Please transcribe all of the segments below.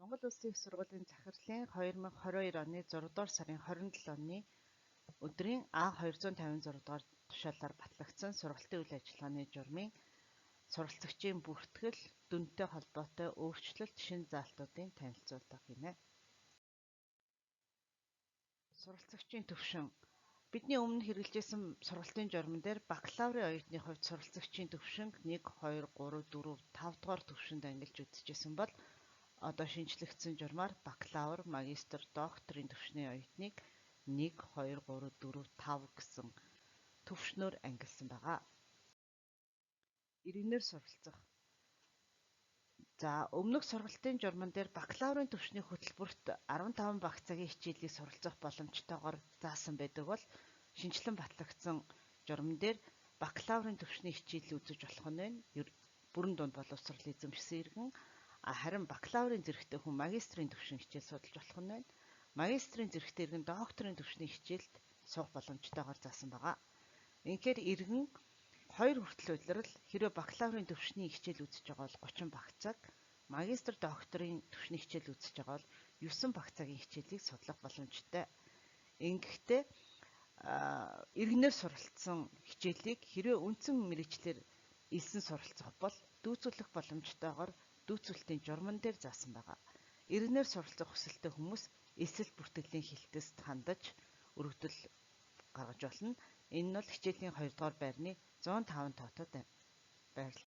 Монгол Улсын их сургуулийн захирлын 2022 оны 6 дугаар сарын 27-ны өдрийн А256 дугаар тушаалаар батлагдсан сургалтын үйл ажиллагааны журмын суралцагчийн бүртгэл дүнтэй холбоотой өөрчлөлт шинэ заалтуудын танилцуулга гинэ. Суралцагчийн төвшин. Бидний өмнө хэрэгжижсэн сургалтын журман дээр бакалаврын оюутны хувьд суралцагчийн төвшинг 1, 2, 3, 4, 5 дугаар төвшөнд ангилж үзэжсэн бол одоо шинжлэгдсэн журмаар бакалавр, магистр, докторийн төвшний оюутныг 1, 2, 3, 4, 5 гэсэн төвшнөөр ангилсан байгаа. Иргэнээр суралцах. За, өмнөх сургалтын журман дээр бакалаврын төвшний хөтөлбөрт 15 багц цагийн хичээлийг суралцах боломжтойгоор заасан байдаг бол шинжилэн батлагдсан журман дээр бакалаврын төвшний хичээлийг үзэж болох нь байна. Бүрэн дунд боловсрол эзэмшсэн иргэн харин бакалаврын зэрэгтэй хүн магистрийн төвшин хичээл судалж болох нь байна. Магистрийн зэрэгтэй иргэн докторийн төвшний хичээлд суух боломжтойгоор заасан байгаа. Инхээр иргэн 2 хүртэл удирал хэрэв бакалаврын төвшний хичээл үзэж байгаа бол 30 багц цаг, магистр докторийн төвшний хичээл үзэж байгаа бол 9 багц цагийн хичээлийг судлах боломжтой. Ингэхдээ иргэнээр суралцсан хичээлийг хэрэв үндсэн мэргэжлэр элсэн суралцах бол дүүцүүлэх боломжтойгоор дүүцүүлэлтийн журман дээр заасан байгаа. Иргэнээр суралцах хүсэлтэй хүмүүс элсэл бүртгэлийн хилтэст хандаж өргөдөл гаргаж болно. Энэ нь бол хичээлийн 2 дугаар байрны 105 тоотод байрлал.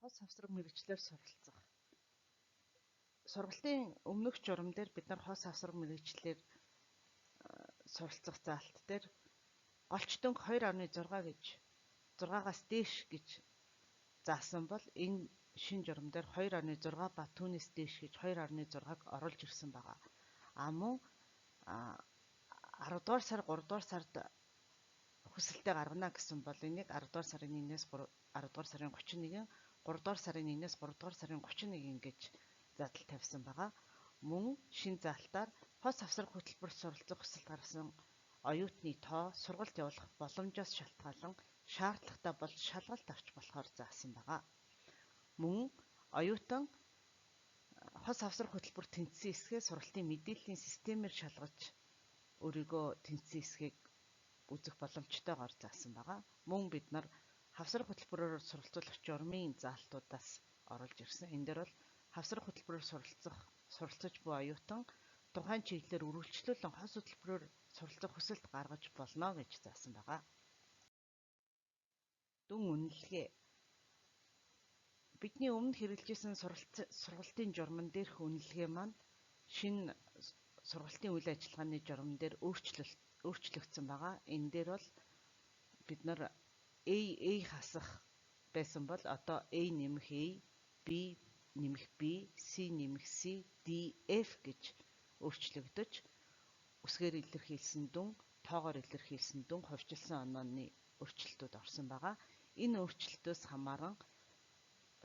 Хос хавсраг мэргэжлэр суралцах. Сургалтын өмнөх журам дээр бид нар хос хавсраг мэргэжлэр суралцах заалт дээр голч дөнгө 2.6 гэж 6-аас дээш гэж заасан бол энэ шинэ журам дээр 2.6 ба түүнээс дээш гэж 2.6-г оруулж ирсэн байгаа. Мөн 10 дугаар сар 3 дугаар сард хүсэлтэд гаргана гэсэн бол энийг 10 дугаар сарын 1-ээс 10 дугаар сарын 31, 3 дугаар сарын 1-ээс 3 дугаар сарын 31 гэж задал тавьсан байгаа. Мөн шинэ заалтаар хос хавсраг хөтөлбөрт суралцах хүсэлт гаргасан оюутны тоо сургалт явуулах боломжоос шалтгаалan шаардлагатай бол шалгалт авч болохоор заасан байгаа. Мөн оюутан хос хавсраг хөтөлбөрт тэнцсэн хэсгээ сургалтын мэдээллийн системээр шалгаж өөрийгөө тэнцсэн хэсгийг үзэх боломжтойгоор заасан байгаа. Мөн бид нар хавсраг хөтөлбөрөөр суралцуулах журмын заалтуудаас оруулж ирсэн. Энэ дээр бол хавсраг хөтөлбөрөөр суралцаж буй оюутан тухайн чиглэлээр үргэлжлүүлэн хос хөтөлбөрөөр суралцах хүсэлт гаргаж болно гэж заасан байгаа. Дүн үнэлгээ. Бидний өмнө хэрэгжижсэн сургалтын журман дээрх үнэлгээ маань шинэ сургалтын үйл ажиллагааны журман дээр өөрчлөгдсөн байгаа. Энэ дээр бол бид нар A хасах байсан бол одоо A нэмэх A, B нэмэх B, C нэмэх C, D, F гэж өөрчлөгдөж үсгээр илэрхийлсэн дүн, тоогоор илэрхийлсэн дүн, хувьчилсан онооны өөрчлөлтүүд орсон байгаа. Энэ өөрчлөлтөөс хамааран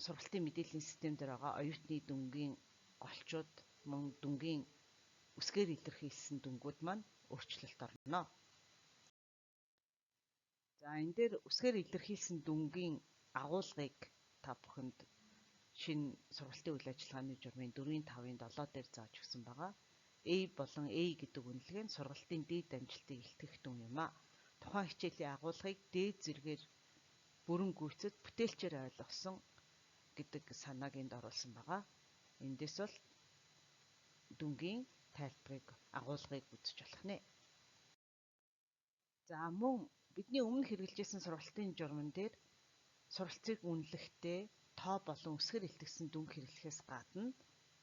сургалтын мэдээллийн систем дээр байгаа оюутны дүнгийн голчууд, мөн дүнгийн үсгээр илэрхийлсэн дүнгууд маань өөрчлөлт орно. За, энэ дээр үсгээр илэрхийлсэн дүнгийн агуулгыг та бүхэнд шинэ сургалтын үйл ажиллагааны журмын 4-ийн 5-ын 7 дээр зааж өгсөн байгаа. A болон A гэдэг үнэлгээ нь сургалтын дээд амжилтыг илтгэх дүн юм а. Тухайн хичээлийн агуулгыг дээд зэргээр бүрэн гүйцэд бүтээлчээр ойлгосон гэдэг санааг энд оруулсан байгаа. Эндээс бол дүнгийн тайлбарыг агуулгыг үзэж болох нэ. За, мөн бидний өмнө хэрэгжижсэн сургалтын журман дээр суралцыг үнэлэхдээ тоо болон үсгээр илтгэсэн дүнг хэрэглэхээс гадна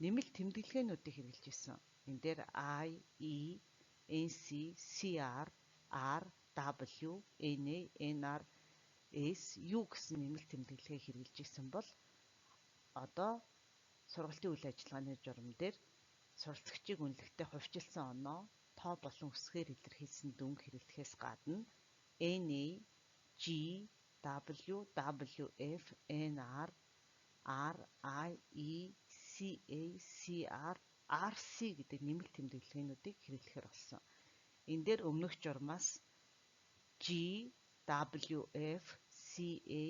нэмэлт тэмдэглэгээнүүдийг хэрэгжижсэн. Энэ дээр I, E, NC, CR, R, W, NA, NR, S, U гэсэн нэмэлт тэмдэглэгээ хэрэгжижсэн бол одоо сургалтын үйл ажиллагааны журам дээр суралцагчийг үнэлэхдээ хувьчилсан оноо, тоо болон үсгээр илэрхийлсэн дүнг хэрэглэхээс гадна NA, G, W, WF, NR, R, I, E, CA, CR, RC гэдэг нэмэлт тэмдэглэгээнүүдийг хэрэглэхээр болсон. Энэ дээр өмнөх журмаас G, WF, CA,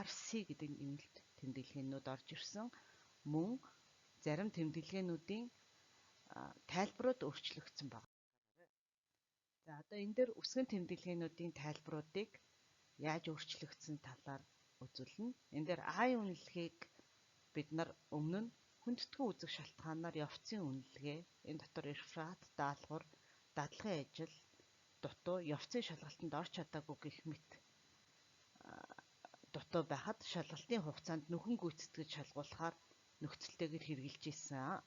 RC гэдэг нэмэлт тэмдэглэгээнүүд орж ирсэн. Мөн зарим тэмдэглэгээнүүдийн тайлбарууд өөрчлөгдсөн байна. За одоо энэ дээр үсгэн тэмдэглэгээнүүдийн тайлбаруудыг яаж өөрчлөгдсөн талаар үзүүлнэ. Энэ дээр I үнэлгээг бид нар өмнө нь хүндэтгэн үзэх шалтгаанаар явцын үнэлгээ, энэ дотор эрфрат, даалгавар, дадлагын ажил, дутуу, явцын шалгалтанд орч чадаагүй гэх мэт дутуу байхад шалгалтын хугацаанд нүхэн гүйцэтгэж шалгуулахаар нөхцөлтэйгээр хэрэгжилж ийсэн.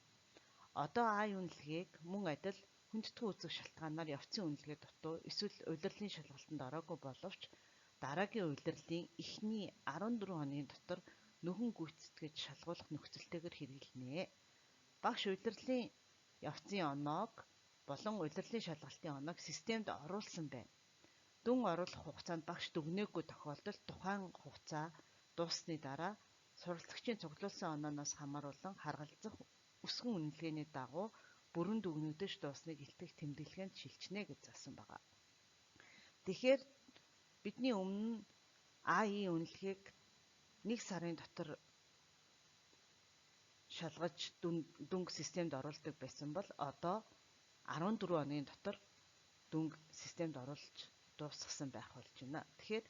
Одоо I үнэлгээг мөн адил хүндэтгэн үзэх шалтгаанаар явцын үнэлгээ дутуу эсвэл улирлын шалгалтанд ороогүй боловч дараагийн улирлын эхний 14 хоногийн дотор нүхэн гүйцэтгэж шалгуулах нөхцөлтэйгээр хэрэгжилнэ. Багш улирлын явцын оноог болон улирлын шалгалтын оноог системд оруулсан байна. Дүн оруулах хугацаанд багш дүгнээгүй тохиолдолд тухайн хугацаа дууссаны дараа суралцагчийн цуглуулсан онооноос хамааруулан харгалзах үсгэн үнэлгээний дагуу бүрэн дүгнэгдэж дуусныг илтгэх тэмдэглэгэнд шилжинэ гэж заасан байна. Тэгэхээр бидний өмнө AI үнэлгээг 1 сарын дотор шалгаж дүнг системд оруулдаг байсан бол одоо 14 хоногийн дотор дүнг системд оруулж дуусгасан байх болж байна. Тэгэхээр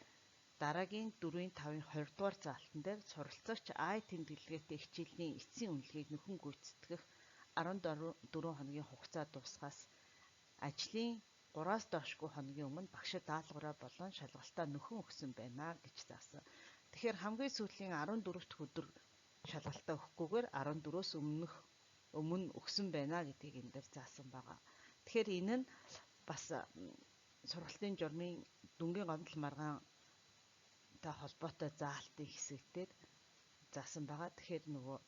дараагийн 4-ийн 5-ын 20 дугаар заалтан дээр суралцагч AI тэмдэглэгтэй хичээлийн эцсийн үнэлгээг нөхөн гүйцэтгэх 14 хоногийн хугацаа дуусгаас ажлын 3-аас доошгүй хоногийн өмнө багшид даалгавраа болон шалгалтаа нөхөн өгсөн байна гэж заасан. Тэгэхээр хамгийн сүүлийн 14 дахь өдөр шалгалтаа өгөхгүйгээр 14-өөс өмнө өгсөн байна гэдгийг энэ дээр заасан байгаа. Тэгэхээр энэ нь бас сургалтын журмын дүнгийн гомдол маргаантай холбоотой заалтын хэсэгтэр заасан байгаа. Тэгэхээр нөгөө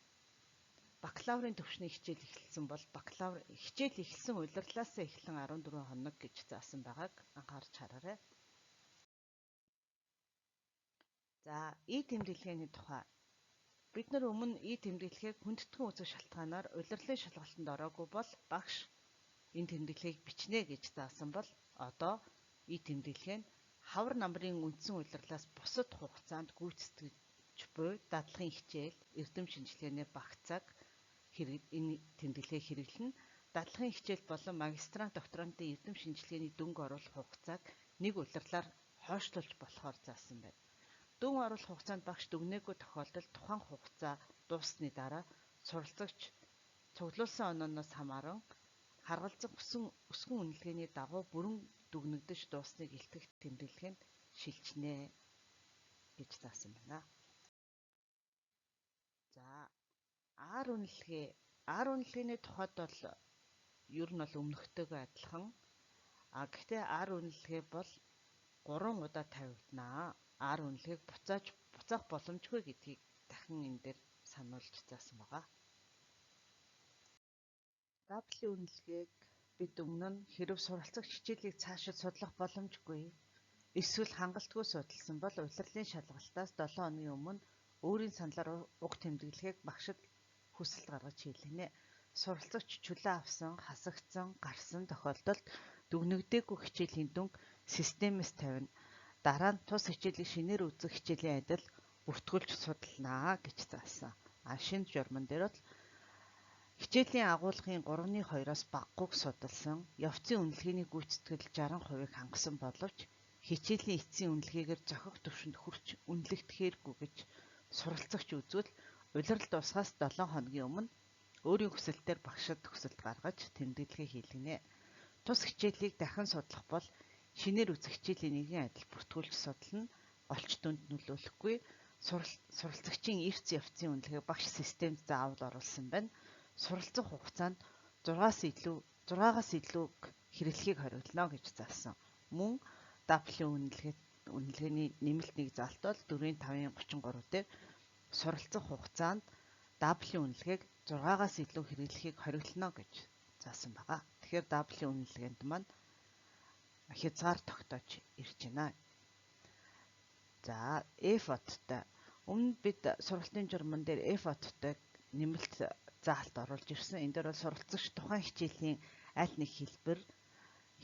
бакалаврын төвшний хичээл эхэлсэн бол бакалавр хичээл эхэлсэн улирлаасаа эхлэн 14 хоног гэж заасан байгааг анхаарч хараарай. За, тэмдэглэгээний тухай. Бид нар өмнө тэмдэглэгийг хүндэтгэн үзэх шалтгаанаар улирлын шалгалтанд ороогүй бол багш энэ тэмдэглэгийг бичнэ гэж заасан бол одоо тэмдэглэгээ нь хавар намрын үндсэн улирлаас бусад хугацаанд гүйцэтгэж буй дадлагын хичээл, эрдэм шинжилгээний багцааг энэ тэмдэглэгийг хэрэглэнэ. Дадлагын хичээл болон магистрант, докторантын эрдэм шинжилгээний дүнг оруулах хугацааг нэг улирлаар хойшлуулж болохоор заасан байна. Дүн оруулах хугацаанд багш дүгнээгүй тохиолдолд тухайн хугацаа дууссаны дараа суралцагч цуглуулсан онооноос хамааран харгалзах өсгөн үнэлгээний дагуу бүрэн дүгнэгдэж дуусныг илтгэх тэмдэглэгэнд шилжинэ гэж заасан байна. За, R үнэлгээний тухайд бол ер нь бол өмнөхтэйгээ адилхан. Гэхдээ R үнэлгээ бол 3 удаа тавигдана. R үнэлгээг буцаах боломжгүй гэдгийг дахин энэ дээр сануулж заасан байгаа. W үнэлгээг бид өмнө нь хэрэв суралцагч хичээлийг цаашид судлах боломжгүй эсвэл хангалтгүй судалсан бол улирлын шалгалтаас 7 хоногийн өмнө өөрийн саналаар уг тэмдэглэгийг багшид хүсэлт гаргаж хийлгэнэ. Суралцагч чөлөө авсан, хасагдсан, гарсан тохиолдолд дүгнэгдээгүй хичээлийн дүнг системээс тавина. Дараа нь тус хичээлийг шинээр үзэх хичээлийн адил бүртгүүлж судалнаа гэж заасан. Шинэ журман дээр бол хичээлийн агуулгын 3/2-оос багаггүйг судалсан, явцын үнэлгээний гүйцэтгэл 60% хангасан боловч хичээлийн эцсийн үнэлгээгээр зохих түвшинд хүрч үнэлэгдэхээргүй гэж суралцагч үзвэл улирал дуусахаас 7 хоногийн өмнө өөрийн хүсэлтээр багшид хүсэлт гаргаж тэмдэглэгээ хийлгэнэ. Тус хичээлийг дахин судлах бол шинээр үзэх хичээлийн нэгэн адил бүртгүүлж судална. Голч дүнд нөлөөлөхгүй суралцагчийн эрс явцын үнэлгээг багш системд заавал оруулсан байна. Суралцах хугацаанд 6-аас илүү хэрэглэхийг хориглоно гэж заасан. Мөн W үнэлгээний нэмэлт нэг заалт бол 4-5-ын 33 дээр суралцах хугацаанд W үнэлгээг 6-аас илүү хэрэглэхийг хориглоно гэж заасан байгаа. Тэгэхээр W үнэлгээнд маань хязгаар тогтоож ирж байна. За, F-оттой. Өмнө бид сургалтын журман дээр F-оттой нэмэлт заалт оруулж ирсэн. Энэ дээр бол суралцагч тухайн хичээлийн аль нэг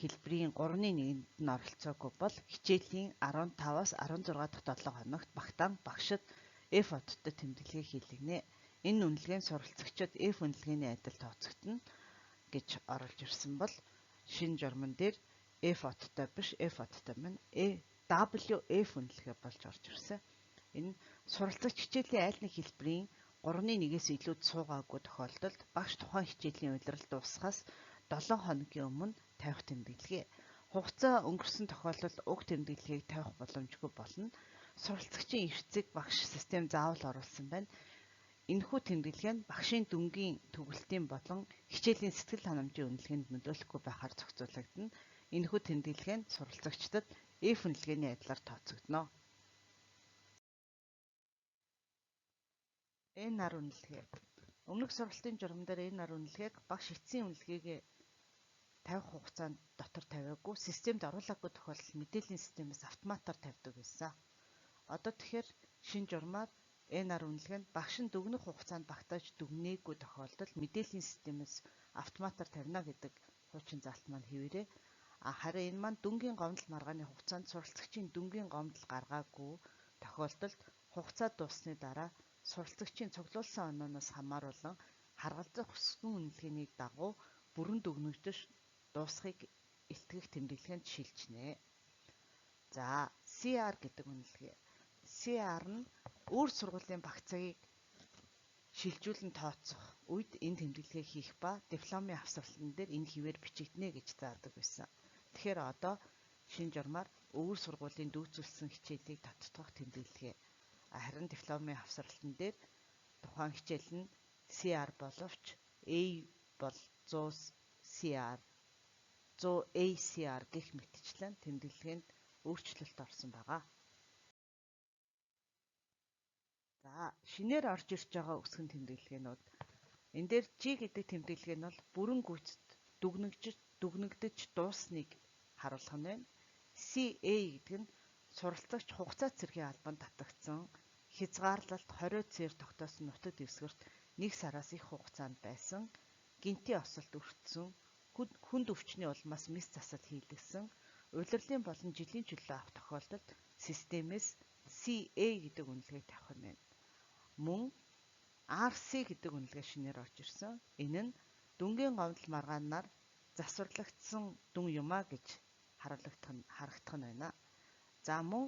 хэлбэрийн 3/1-нд нь оролцоогүй бол хичээлийн 15-аас 16 дахь 7 хоногт багтаан багшид F-оттой тэмдэглэгээ хийлгэнэ. энэ үнэлгээ нь суралцагчид F үнэлгээний адил тооцогдно гэж оруулж ирсэн бол шинэ журман дээр F оттой биш, F оттой маань WF үнэлгээ болж орж ирсэн. Энэ суралцагч хичээлийн аль нэг хэлбэрийн 3-1-ээс илүү суугаагүй тохиолдолд багш тухайн хичээлийн улирал дуусахаас 7 хоногийн өмнө тавих тэмдэглэгээ. Хугацаа өнгөрсөн тохиолдолд уг тэмдэглэгийг тавих боломжгүй болно. Суралцагчийн эрхцэг багш систем заавал оруулсан байна. Энэхүү тэмдэглээ нь багшийн дүнгийн төгөлтийн болон хичээлийн сэтгэл ханамжийн үнэлгээнд нөлөөлөхгүй байхаар зохицуулагдана. Энэхүү тэмдэглээ нь суралцагчдад F үнэлгээний адилаар тооцогдно. N-ар үнэлгээ. Өмнөх сургалтын журам дээр N-ар үнэлгээг багш эцсийн үнэлгээгээ тавих хугацаанд дотор тавиагүй, системд оруулаагүй тохиолдолд мэдээллийн системээс автоматар тавьдаг байсан. Одоо тэгэхээр шинэ журмаар N-ар үнэлгээ нь багш нь дүгнэх хугацаанд багтааж дүгнээгүй тохиолдолд мэдээллийн системээс автоматар тавина гэдэг хуучин заалт маань хэвээрээ. Харин энэ маань дүнгийн гомдол маргааны хугацаанд суралцагчийн дүнгийн гомдол гаргаагүй тохиолдолд хугацаа дуусны дараа суралцагчийн цуглуулсан онооноос хамааруулан харгалзах өсгөн үнэлгээний дагуу бүрэн дүгнэгдэж дуусхийг илтгэх тэмдэглэгэнд шилжнэ. За, CR гэдэг үнэлгээ. CR нь өөр сургуулийн багц цагийг шилжүүлэн тооцох үед энэ тэмдэглэгээ хийх ба дипломын авсралтан дээр энэ хിവэр бичигдэнэ гэж заадаг байсан. Тэгэхээр одоо шинэ журмаар өөр сургуулийн дүүцүүлсэн хичээлийг тоцтгох тэмдэглэгээ. Харин дипломын авсралтан дээр тухайн хичээл нь CR боловч A бол 100 CR 100 ACR гэх мэтчлэн тэмдэглэгэнд өөрчлөлт орсон байгаа. За, шинээр орж ирж байгаа өсгөн тэмдэглэгээнүүд. Энэ дээр G гэдэг тэмдэглэгээ нь бол бүрэн гүйцэд дүгнэгдэж дуусныг харуулах нь байна. CA гэдэг нь суралцагч хугацаа цэргийн албанд татагдсан хязгаарлалт 20 цээр тогтоосон нутаг дэвсгэрт 1 сараас их хугацаанд байсан гинтийн осолд өртсөн хүнд өвчний улмаас мэс засал хийлгсэн улирлын болон жилийн чөлөө авах тохиолдолд системээс CA гэдэг үнэлгээг тавих нь байна. Мөн RC гэдэг үнэлгээ шинээр орж ирсэн. Энэ нь дүнгийн гомдол маргаанаар засварлагдсан дүн юмаа гэж харагдах нь байна. За, мөн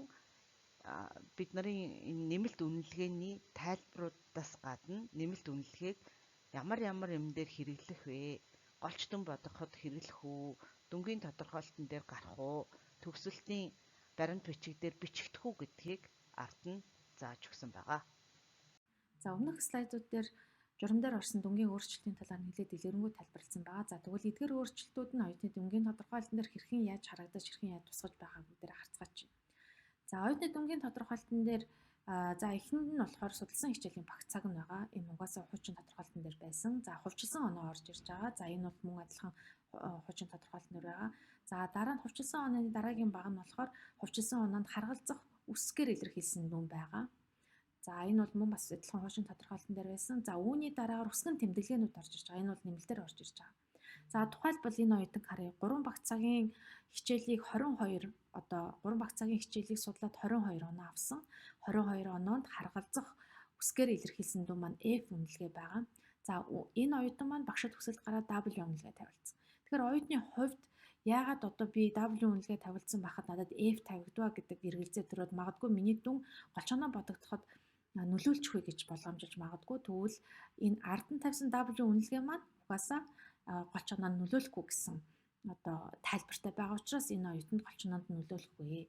бид нарын энэ нэмэлт үнэлгээний тайлбаруудаас гадна нэмэлт үнэлгээг ямар юм дээр хэрэглэх вэ? Голч дүн бодоход хэрэглэх үү? Дүнгийн тодорхойлолтын дээр гарах уу? Төгсөлтийн баримт бичиг дээр бичигдэх үү гэдгийг ард нь зааж өгсөн байгаа. За, өмнөх слайдууд дээр журам дээр орсон дүнгийн өөрчлөлтийн талаар нэлээд дэлгэрэнгүй тайлбарласан байгаа. За, тэгвэл эдгээр өөрчлөлтүүд нь оюутны дүнгийн тодорхойлолтын дээр хэрхэн яаж харагдаж, хэрхэн яаж тусгаж байгааг дээр харцгаач. За, оюутны дүнгийн тодорхойлолтын дээр эхэнд нь болохоор судалсан хичээлийн багц цаг нь байгаа. Энэ угаасаа хуучин тодорхойлолтын дээр байсан. За, хувьчилсан оноо орж ирж байгаа. За, энэ бол мөн адилхан хуучин тодорхойлолтын дээр байгаа. За, дараа нь хувьчилсан онооны дараагийн баг нь болохоор хувьчилсан оноонд харгалзах үсгээр илэрхийлсэн дүн байгаа. За, энэ бол мөн бас адилхан хуучин тодорхойлолтын дээр байсан. За, үүний дараагаар өсгөн тэмдэглээнүүд орж ирж байгаа. Энэ бол нэмэлтээр орж ирж байгаа. За, тухайлбал энэ оюутан харъя 3 багц цагийн хичээлийг 22 3 багц цагийн хичээлийг судлаад 22 оноо авсан. 22 оноонд харгалзах үсгээр илэрхийлсэн дүн маань F үнэлгээ байгаа. За, энэ оюутан маань багшид хүсэлт гараад W үнэлгээ тавилцсан. Тэгэхээр оюутны хувьд яагаад одоо би W үнэлгээ тавилцсан байхад надад F тавигдваа гэдэг эргэлзээ төрөөд магадгүй миний дүн голчоноо бодогдоход нөлөөлчих вэ гэж болгоомжилж магадгүй. Тэгвэл энэ ард нь тавьсан W үнэлгээ маань угаасаа голчоноонд нөлөөлөхгүй гэсэн тайлбартай байгаа учраас энэ оюутанд голчоноонд нөлөөлөхгүй.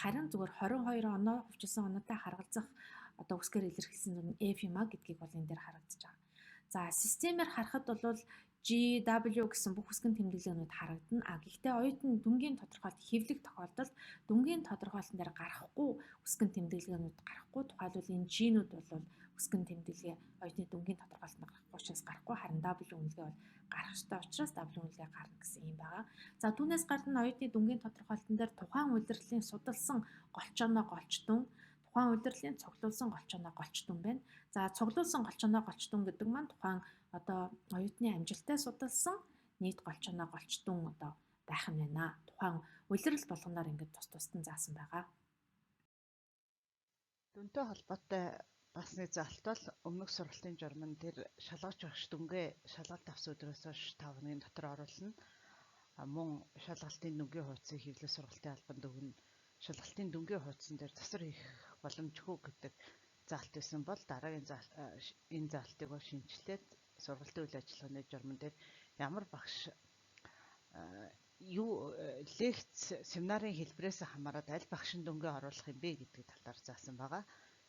Харин зүгээр 22 оноо хувьчилсан оноотой харгалзах үсгээр илэрхийлсэн дүн F юм а гэдгийг бол энэ дээр харагдаж байгаа. За, системээр харахад бол GW гэсэн бүх үсгэн тэмдэглээнүүд харагдана. Гэхдээ оюутны дүнгийн тодорхойлолт хэвлэх тохиолдолд дүнгийн тодорхойлолтын дээр гарахгүй үсгэн тэмдэглээнүүд гарахгүй. Тухайлбал энэ G-нүүд бол үсгэн тэмдэглэгээ оюутны дүнгийн тодорхойлолтод гарахгүй учраас гарахгүй. Харин W үнэлгээ бол гарах ёстой учраас W үнэлгээ гарна гэсэн юм байгаа. За, түүнээс гадна оюутны дүнгийн тодорхойлолтын дээр тухайн улирлын судалсан голчоноо голч дүн, тухайн улирлын цуглуулсан голчоноо голч дүн байна. За, цуглуулсан голчоноо голч дүн гэдэг маань тухайн оюутны амжилттай судалсан нийт голчоноо голч дүн байх юм байна. Тухайн улирал болгоноор ингэж тус тусдан заасан байгаа. Дүнтэй холбоотой Бас нэг заалт бол өмнөх сургалтын журман дээр шалгаж багш дүнгээ шалгалт авсан өдрөөс хойш 5 хоногийн дотор оруулна. Мөн шалгалтын дүнгийн хуудсыг хэвлэл сургалтын албанд өгнө. Шалгалтын дүнгийн хуудсан дээр засвар хийх боломжгүй гэдэг заалт байсан бол дараагийн энэ заалтыг бол шинжилээд сургалтын үйл ажиллагааны журман дээр ямар багш лекц семинарын хэлбэрээс хамаарат аль багшин дүнгээ оруулах юм бэ гэдэг талаар заасан байгаа.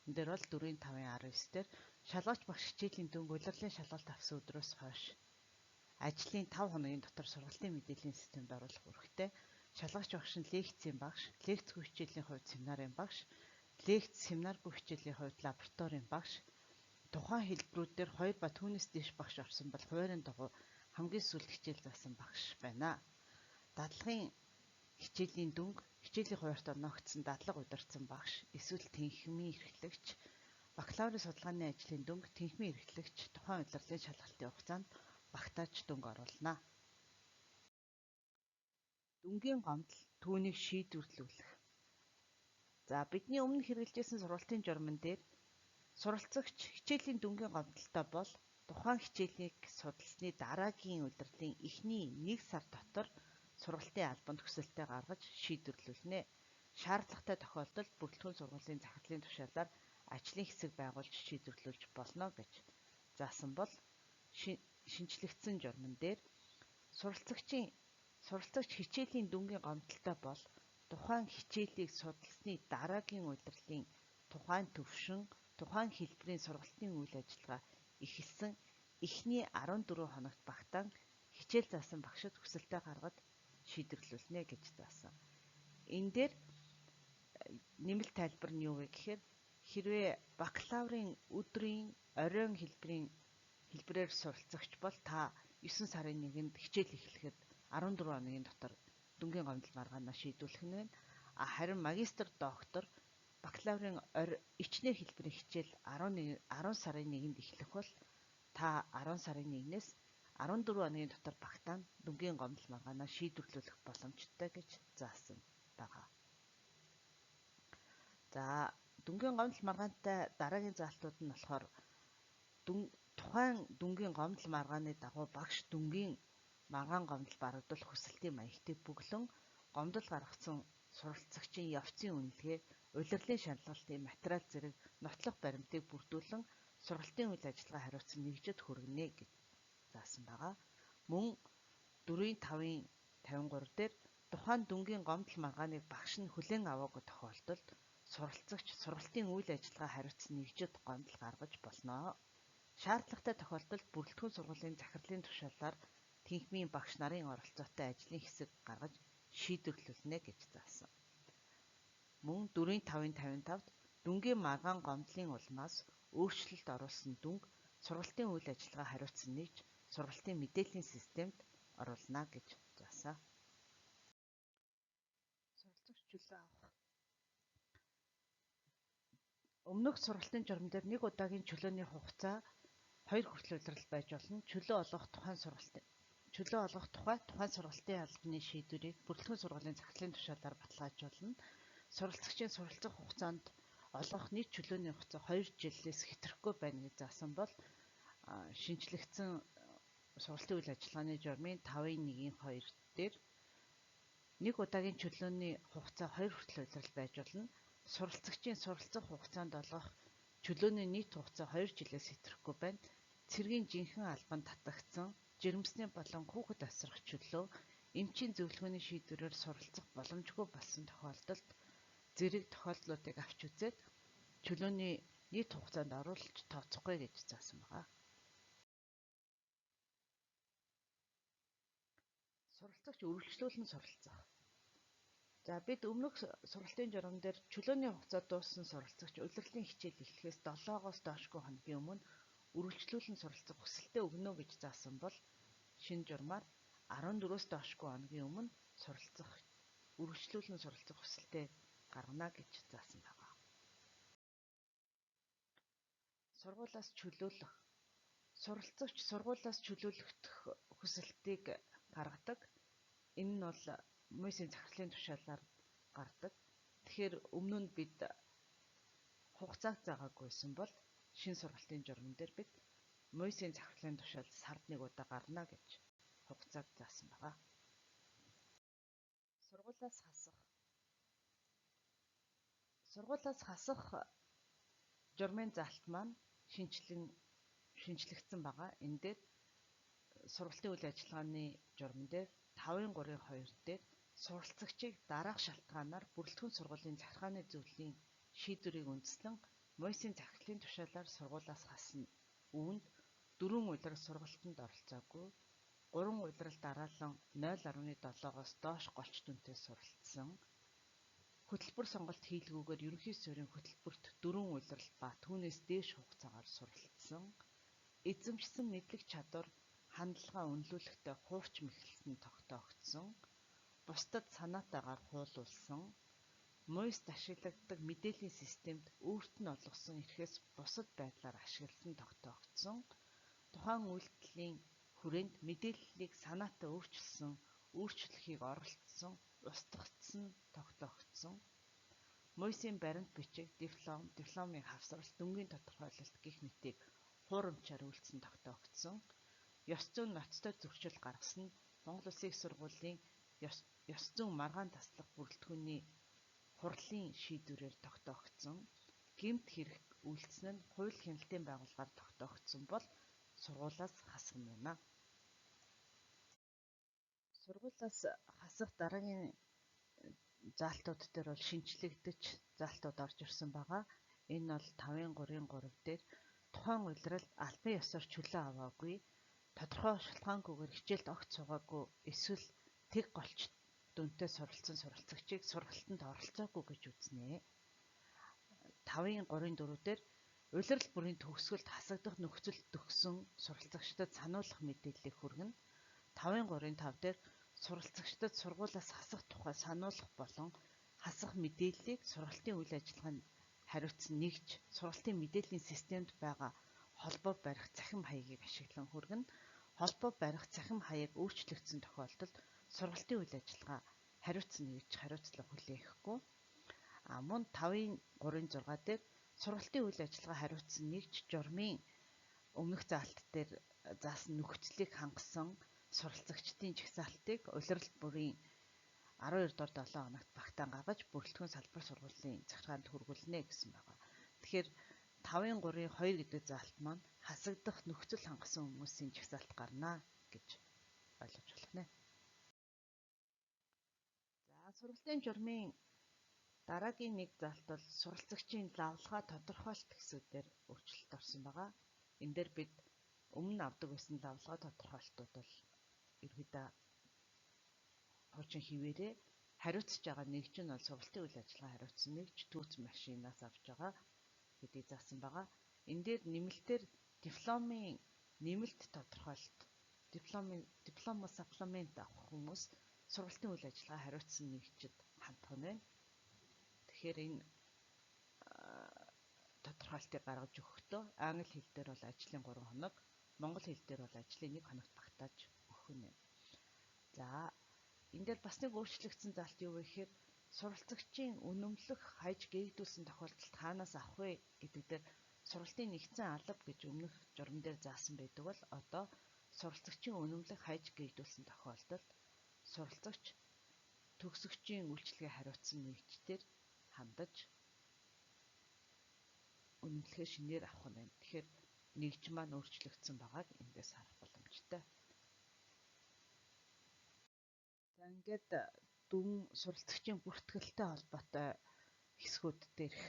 Энэ дээр бол 4-5-19 дээр шалгагч багш хичээлийн дүнг улирлын шалгалт авсан өдрөөс хойш ажлын 5 хоногийн дотор сургалтын мэдээллийн системд оруулах үүрэгтэй. Шалгагч багш нь лекцийн багш, лекцгүй хичээлийн хувьд семинарын багш, лекц семинаргүй хичээлийн хувьд лабораторийн багш, тухайн хэлбэрүүд дээр 2 ба түүнээс дээш багш орсон бол хуваарийн дагуу хамгийн сүүлд хичээл заасан багш байна. Дадлагын хичээлийн дүнг хичээлийн хуваарьт оногдсон дадлага удирдсан багш, эсвэл тэнхимийн эрхлэгч, бакалаврын судалгааны ажлын дүнг тэнхимийн эрхлэгч тухайн улирлын шалгалтын хугацаанд багтааж дүнг оруулна. Дүнгийн гомдол түүнийг шийдвэрлүүлэх. За бидний өмнө хэрэгжилсэн сургалтын журман дээр суралцагч хичээлийн дүнгийн гомдолтой бол тухайн хичээлийг судалсны дараагийн улирлын эхний 1 сар дотор сургалтын албанд хүсэлтээ гаргаж шийдвэрлүүлнэ. Шаардлагатай тохиолдолд бүрэлдэхүүн сургуулийн захирлын тушаалаар ажлын хэсэг байгуулж шийдвэрлүүлж болно гэж заасан бол шинжлэгдсэн журман дээр суралцагч хичээлийн дүнгийн гомдолтой бол тухайн хичээлийг судалсны дараагийн улирлын тухайн төвшин, тухайн хэлбэрийн сургалтын үйл ажиллагаа эхэлсэн эхний 14 хоногт багтаан хичээл заасан багшид хүсэлтээ гаргаж шийдвэрлүүлнэ гэж заасан. Энэ дээр нэмэлт тайлбар нь юу вэ гэхээр хэрвээ бакалаврын өдрийн оройн хэлбэрээр суралцагч бол та 9 сарын 1-нд хичээл эхлэхэд 14 хоногийн дотор дүнгийн гомдол маргаанаа шийдвэрлэх нь байна. Харин магистр, доктор бакалаврын ичнэр хэлбэрийн хичээл 10 сарын 1-нд эхлэх бол та 10 сарын 1-ээс 14 хоногийн дотор багтаан дүнгийн гомдол маргаанаа шийдвэрлүүлэх боломжтой гэж заасан байгаа. За дүнгийн гомдол маргаантай дараагийн заалтууд нь болохоор тухайн дүнгийн гомдол маргааны дагуу багш дүнгийн маргаан гомдол барагдуулах хүсэлтийн маягтыг бөглөн гомдол гаргасан суралцагчийн явцын үнэлгээ, улирлын шалгалтын материал зэрэг нотлох баримтыг бүрдүүлэн сургалтын үйл ажиллагаа хариуцсан нэгжид хүргэнэ гэж заасан байгаа. Мөн 4-5-53 дээр тухайн дүнгийн гомдол маргааныг багш нь хүлээн аваагүй тохиолдолд суралцагч сургалтын үйл ажиллагаа хариуцсан нэгжид гомдол гаргаж болно. Шаардлагатай тохиолдолд бүрэлдэхүүн сургуулийн захирлын тушаалаар тэнхимийн багш нарын оролцоотой ажлын хэсэг гаргаж шийдвэрлүүлнэ гэж заасан. Мөн 4-5-55-д дүнгийн маргаан гомдлын улмаас өөрчлөлт оруулсан дүнг сургалтын үйл ажиллагаа хариуцсан нэгж сургалтын мэдээллийн системд оруулна гэж заасан. Суралцагч чөлөө авах. Өмнөх сургалтын журам дээр 1 удаагийн чөлөөний хугацаа 2 хүртэл улирал байж болно. Чөлөө олгох тухай тухайн сургалтын албаны шийдвэрийг бүрэлдэхүүн сургуулийн захирлын тушаалаар баталгааж болно. Суралцагчийн суралцах хугацаанд олгох нийт чөлөөний хугацаа 2 жилээс хэтрэхгүй байна гэж заасан бол шинжлэгдсэн сургалтын үйл ажиллагааны журмын 5-1-2 дээр 1 удаагийн чөлөөний хугацаа 2 хүртэл улирал байж болно. Суралцагчийн суралцах хугацаанд олгох чөлөөний нийт хугацаа 2 жилээс хэтрэхгүй байна. Цэргийн жинхэнэ албанд татагдсан жирэмсний болон хүүхэд асрах чөлөө эмчийн зөвлөгөөний шийдвэрээр суралцах боломжгүй болсон тохиолдолд зэрэг тохиолдлуудыг авч үзээд чөлөөний нийт хугацаанд оруулж тооцохгүй гэж заасан байна. Суралцагч үргэлжлүүлэн суралцах. За бид өмнөх сургалтын журам дээр чөлөөний хугацаа дууссан суралцагч улирлын хичээл эхлэхээс 7-оос доошгүй хоногийн өмнө үргэлжлүүлэн суралцах хүсэлтээ өгнө гэж заасан бол шинэ журмаар 14-өөс доошгүй хоногийн өмнө үргэлжлүүлэн суралцах хүсэлтээ гаргана гэж заасан байна. Сургуулиас чөлөөлөх. Суралцагч сургуулиас чөлөөлөгдөх хүсэлтийг гаргадаг. Энэ нь бол мөсийн захирлын тушаалаар гардаг. Тэгэхээр өмнө нь бид хугацааг заагаагүйсэн бол шин сургалтын журам дээр бид Мойсийн захирлын тушаал сард 1 удаа гарна гэж хугацааг заасан байгаа. Сургуулиас хасах журмын заалт маань шинжлэгдсэн байгаа. Энэ дээр сургалтын үйл ажиллагааны журам дээр 5-3-2 дээр суралцагчийг дараах шалтгаанаар бүрэлдэхүүн сургуулийн захиргааны зөвлөлийн шийдвэрийг үндэслэн Мойсийн захирлын тушаалаар сургуулиас хасна. Үүнд 4 улирал сургалтанд оролцоогүй, 3 улирал дараалан 0.7-оос доош голч дүнтэй суралцсан. Хөтөлбөр сонголт хийлгүүгээр ерөнхий суурийн хөтөлбөрт 4 улирал ба түүнээс дээш хугацаагаар суралцсан. Эзэмшсэн мэдлэг чадвар, хандлага үнэлүүлэхдээ хуурч мэхэлсэн тогтоогдсон. Бусдад санаатаагаар хуулуулсан. Мойст ашиглагддаг мэдээллийн системд өөрт нь олгосон эрхээс бусад байдлаар ашигласан тогтоогдсон. Тухайн үйлдэлийн хүрээнд мэдээллийг санаатаа өөрчлөхийг оролцсон, устгагдсан тогтоогдсон. Мойсийн баримт бичиг, дипломын хавсралт, дүнгийн тодорхойлолт гэх мэтийг хуурамчаар үйлдсэн тогтоогдсон. Ёс зүйн ноцтой зөрчил гаргасан Монгол Улсын их сургуулийн ёс зүйн маргаан таслах бүрэлдэхүүний хурлын шийдвэрээр тогтоогдсон. Гэмт хэрэг үйлдсэн нь хууль хяналтын байгууллагаар тогтоогдсон бол сургуулиас хасгана байна. Сургуулиас хасах дараагийн заалтууд дээр бол шинжлэгдэж заалтууд орж ирсэн байгаа. Энэ бол 5-3-3 дээр тухайн улирал албан ёсоор чөлөө аваагүй, тодорхой шалтгаангүйгээр хичээлд огт суугаагүй, эсвэл тэг голч дүнтэй суралцсан суралцагчийг сургалтанд оролцоогүй гэж үзнэ. 5-3-4 дээр улирал бүрийн төгсгөлд хасагдах нөхцөл төгсөн суралцагчдад сануулгах мэдээллийг хүргэнэ. 5-3-5 дээр суралцагчдад сургуулиас хасах тухай сануулгах болон хасах мэдээллийг сургалтын үйл ажиллагаанд хариуцсан нэгж сургалтын мэдээллийн системд байгаа холбоо барих цахим хаягийг ашиглан хүргэнэ. Холбоо барих цахим хаяг өөрчлөгдсөн тохиолдолд сургалтын үйл ажиллагаа хариуцсан нэгж хариуцлага хүлээхгүй. Мөн 5-3-6 дээр сургалтын үйл ажиллагаа хариуцсан нэгж журмын өмнөх заалт дээр заасан нөхцөлийг хангасан суралцагчдын жагсаалтыг улирал бүрийн 12 дугаар 7 хоногт багтаан гаргаж бүрэлдэхүүн салбар сургуулийн захиргаанд хүргүүлнэ гэсэн байна. Тэгэхээр 5-3-2 гэдэг заалт маань хасагдах нөхцөл хангасан хүмүүсийн жагсаалт гарна гэж ойлгож болох нэ. За сургалтын журмын дараагийн нэг заалт бол суралцагчийн лавлгаа тодорхойлт хэсгүүдээр өөрчлөлт орсон байгаа. Энэ дээр бид өмнө авдаг байсан лавлгаа тодорхойлтууд бол ерөөдөө хуучин хിവэрээ хариуцж байгаа нэгж нь бол сургалтын үйл ажиллагаа хариуцсан нэгж түүц машинаас авч байгаа гэдгийг заасан байгаа. Энэ дээр нэмэлтээр дипломын нэмэлт тодорхойлт, диплом саплемент авах хүмүүс сургалтын үйл ажиллагаа хариуцсан нэгжид хандах нь байна. Тэгэхээр энэ тодорхойлтыг гаргаж өгөхдөө англи хэл дээр бол ажлын 3 хоног, монгол хэл дээр бол ажлын 1 хоногт багтааж өгөх нь. За энэ дээр бас нэг өөрчлөгдсөн заалт юу вэ гэхээр суралцагчийн үнэмлэх хаяж гээгдүүлсэн тохиолдолд хаанаас авах вэ гэдэг дээр сургалтын нэгдсэн алба гэж өмнөх журам дээр заасан байдаг бол одоо суралцагчийн үнэмлэх хаяж гээгдүүлсэн тохиолдолд суралцагч төгсөгчийн үйлчлэгээ хариуцсан нэгжээр хандаж үнэмлэхээ шинээр авах нь байна. Тэгэхээр нэгж маань өөрчлөгдсөн байгааг эндээс харах боломжтой. За ингээд суралцагчийн бүртгэлтэй холбоотой хэсгүүд дээрх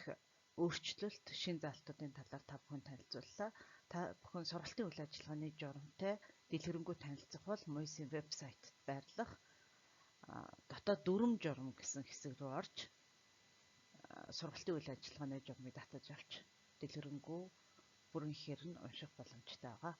өөрчлөлт, шин заалтуудын талаар та бүхэн танилцууллаа. Та бүхэн сургалтын үйл ажиллагааны журамтай дэлгэрэнгүй танилцах бол Мойсийн вебсайтад байрлах дотоод дүрм журам гэсэн хэсэг рүү орж сургалтын үйл ажиллагааны журмыг татаж авч дэлгэрэнгүй бүрэн ихээр нь унших боломжтой байгаа.